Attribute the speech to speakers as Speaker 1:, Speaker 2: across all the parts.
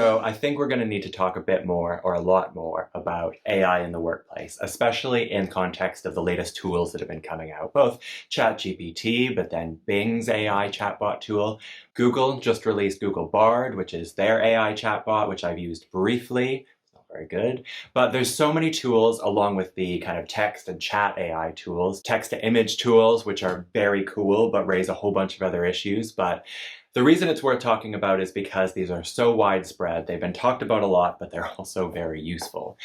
Speaker 1: So I think we're going to need to talk a bit more, or a lot more, about AI in the workplace, especially in context of the latest tools that have been coming out, both ChatGPT, but then Bing's AI chatbot tool. Google just released Google Bard, which is their AI chatbot, which I've used briefly. It's not very good, but there's so many tools along with the kind of text and chat AI tools, text to image tools, which are very cool, but raise a whole bunch of other issues. But the reason it's worth talking about is because these are so widespread. They've been talked about a lot, but they're also very useful.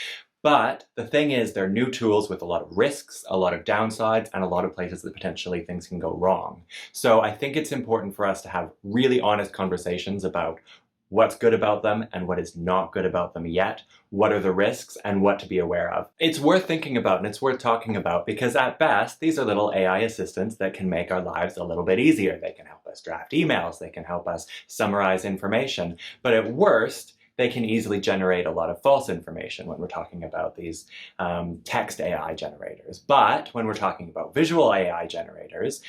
Speaker 1: But the thing is, they're new tools with a lot of risks, a lot of downsides, and a lot of places that potentially things can go wrong. So I think it's important for us to have really honest conversations about what's good about them and what is not good about them yet, what are the risks, and what to be aware of. It's worth thinking about and it's worth talking about because at best, these are little AI assistants that can make our lives a little bit easier. They can help us draft emails, they can help us summarize information, but at worst, they can easily generate a lot of false information when we're talking about these text AI generators. But when we're talking about visual AI generators,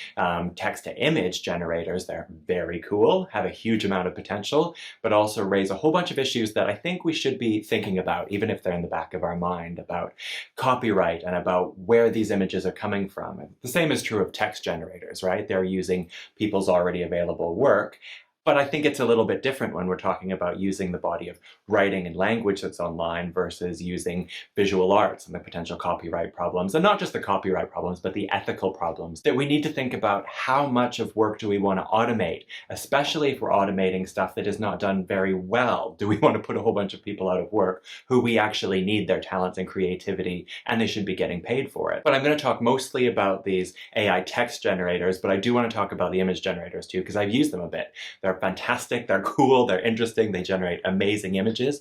Speaker 1: text to image generators, they're very cool, have a huge amount of potential, but also raise a whole bunch of issues that I think we should be thinking about, even if they're in the back of our mind, about copyright and about where these images are coming from. And the same is true of text generators, right? They're using people's already available work. But I think it's a little bit different when we're talking about using the body of writing and language that's online versus using visual arts and the potential copyright problems. And not just the copyright problems, but the ethical problems that we need to think about. How much of work do we want to automate, especially if we're automating stuff that is not done very well? Do we want to put a whole bunch of people out of work who we actually need their talents and creativity, and they should be getting paid for it? But I'm going to talk mostly about these AI text generators, but I do want to talk about the image generators too, because I've used them a bit. They're fantastic, they're cool, they're interesting, they generate amazing images.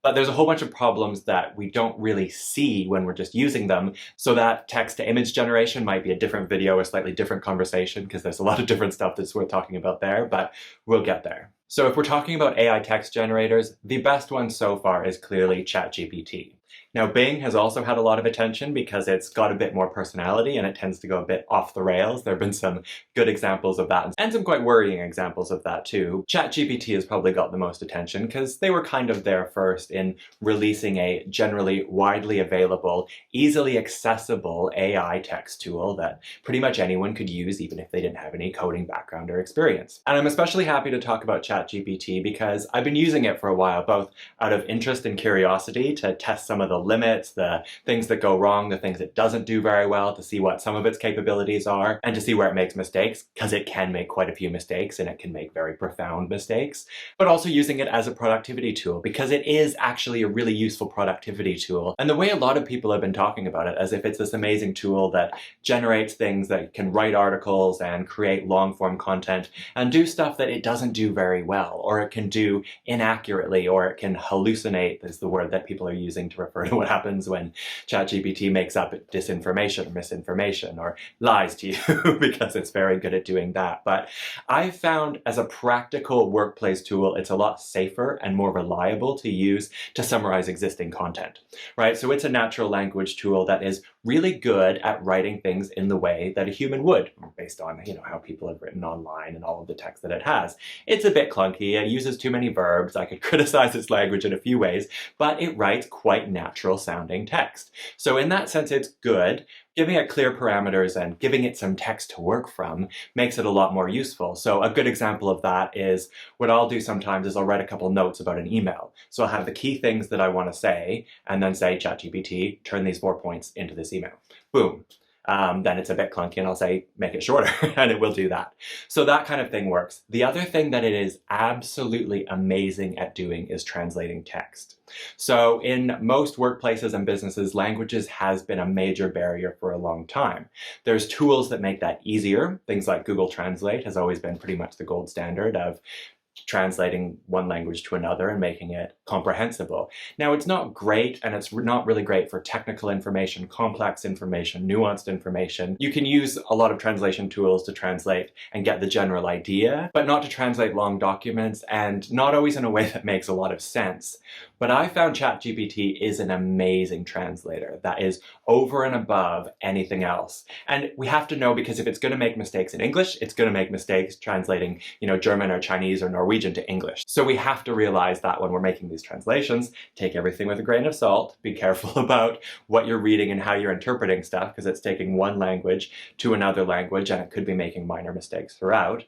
Speaker 1: But there's a whole bunch of problems that we don't really see when we're just using them. So that text to image generation might be a different video, a slightly different conversation, because there's a lot of different stuff that's worth talking about there, but we'll get there. So if we're talking about AI text generators, the best one so far is clearly ChatGPT. Now, Bing has also had a lot of attention because it's got a bit more personality and it tends to go a bit off the rails. There have been some good examples of that and some quite worrying examples of that too. ChatGPT has probably got the most attention because they were kind of there first in releasing a generally widely available, easily accessible AI text tool that pretty much anyone could use even if they didn't have any coding background or experience. And I'm especially happy to talk about ChatGPT because I've been using it for a while, both out of interest and curiosity to test some of the limits, the things that go wrong, the things it doesn't do very well, to see what some of its capabilities are, and to see where it makes mistakes, because it can make quite a few mistakes and it can make very profound mistakes, but also using it as a productivity tool because it is actually a really useful productivity tool. And the way a lot of people have been talking about it as if it's this amazing tool that generates things that can write articles and create long form content and do stuff that it doesn't do very well, or it can do inaccurately, or it can hallucinate is the word that people are using to refer to what happens when ChatGPT makes up disinformation or misinformation or lies to you because it's very good at doing that. But I've found as a practical workplace tool, it's a lot safer and more reliable to use to summarize existing content, right? So it's a natural language tool that is really good at writing things in the way that a human would, based on, how people have written online and all of the text that it has. It's a bit clunky, it uses too many verbs, I could criticize its language in a few ways, but it writes quite natural sounding text. So in that sense, it's good. Giving it clear parameters and giving it some text to work from makes it a lot more useful. So a good example of that is what I'll do sometimes is I'll write a couple notes about an email. So I'll have the key things that I want to say and then say, ChatGPT, turn these 4 points into this email. Boom. Then it's a bit clunky and I'll say, make it shorter, and it will do that. So that kind of thing works. The other thing that it is absolutely amazing at doing is translating text. So in most workplaces and businesses, languages has been a major barrier for a long time. There's tools that make that easier. Things like Google Translate has always been pretty much the gold standard of translating one language to another and making it comprehensible. Now, it's not great, and it's not really great for technical information, complex information, nuanced information. You can use a lot of translation tools to translate and get the general idea, but not to translate long documents, and not always in a way that makes a lot of sense. But I found ChatGPT is an amazing translator that is over and above anything else. And we have to know, because if it's going to make mistakes in English, it's going to make mistakes translating, German or Chinese or Norwegian to English. So we have to realize that when we're making these translations, take everything with a grain of salt, be careful about what you're reading and how you're interpreting stuff, because it's taking one language to another language and it could be making minor mistakes throughout.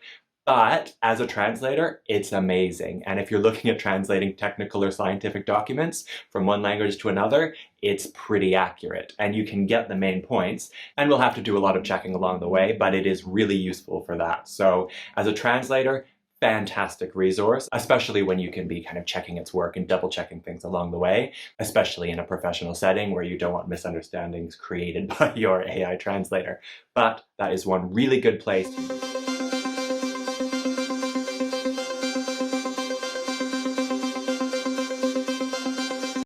Speaker 1: But as a translator, it's amazing. And if you're looking at translating technical or scientific documents from one language to another, it's pretty accurate and you can get the main points. And we'll have to do a lot of checking along the way, but it is really useful for that. So as a translator, fantastic resource, especially when you can be kind of checking its work and double checking things along the way, especially in a professional setting where you don't want misunderstandings created by your AI translator. But that is one really good place.